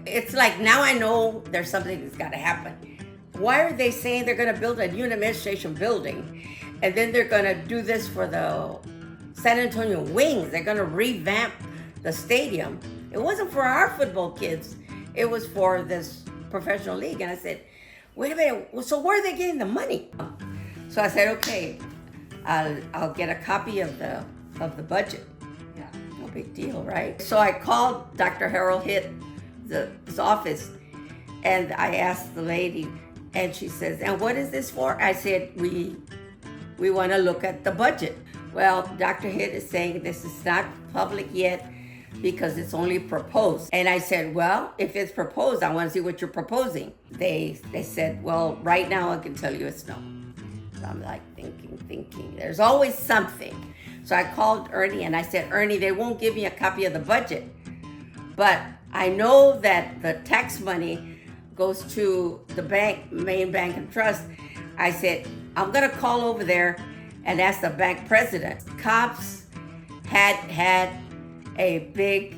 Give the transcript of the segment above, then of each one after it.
it's like now I know there's something that's got to happen. Why are they saying they're going to build a new administration building and then they're going to do this for the San Antonio Wings? They're going to revamp the stadium. It wasn't for our football kids. It was for this professional league. And I said, wait a minute, so where are they getting the money? So I said, okay, I'll get a copy of the budget. Yeah, no big deal, right? So I called Dr. Harold Hitt, his office, and I asked the lady, and she says, and what is this for? I said, we want to look at the budget. Well, Dr. Hitt is saying this is not public yet because it's only proposed. And I said, well, if it's proposed, I want to see what you're proposing. They said, well, right now I can tell you it's no. So I'm like thinking, there's always something. So I called Ernie and I said, Ernie, they won't give me a copy of the budget, but I know that the tax money goes to the bank, main bank and trust. I said, I'm gonna call over there and ask the bank president. Cops had a big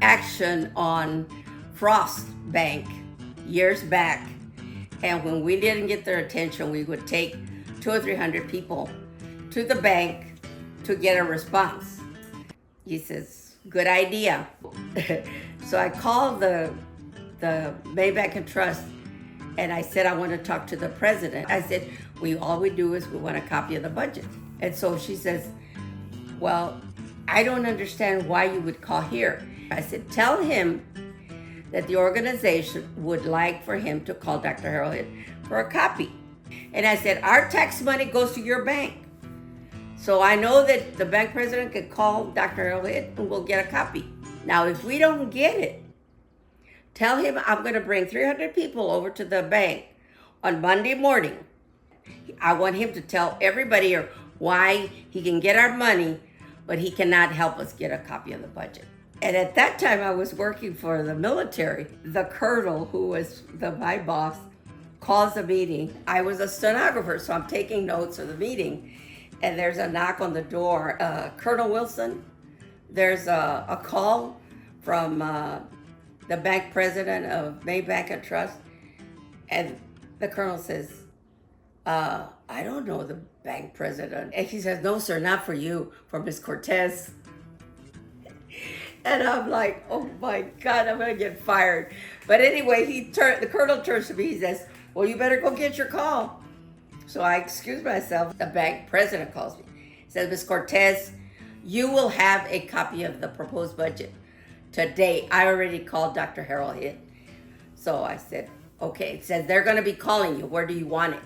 action on Frost Bank years back. And when we didn't get their attention, we would take 200 or 300 people to the bank to get a response. He says, good idea. So I called the Main Bank and Trust, and I said, I want to talk to the president. I said, all we do is we want a copy of the budget. And so she says, well, I don't understand why you would call here. I said, tell him that the organization would like for him to call Dr. Harold Hitt for a copy. And I said, our tax money goes to your bank. So I know that the bank president could call Dr. Harold Hitt and we'll get a copy. Now, if we don't get it, tell him I'm going to bring 300 people over to the bank on Monday morning. I want him to tell everybody here why he can get our money, but he cannot help us get a copy of the budget. And at that time, I was working for the military. The colonel, who was my boss, calls the meeting. I was a stenographer, so I'm taking notes of the meeting. And there's a knock on the door. Colonel Wilson, there's a call from the bank president of Main Bank and Trust. And the colonel says, I don't know the bank president. And he says, no, sir, not for you, for Miss Cortez. And I'm like, oh my God, I'm gonna get fired. But anyway, the colonel turns to me, he says, well, you better go get your call. So I excuse myself. The bank president calls me. He says, Miss Cortez, you will have a copy of the proposed budget today. I already called Dr. Harold Hitt. So I said, okay. He says, they're gonna be calling you. Where do you want it?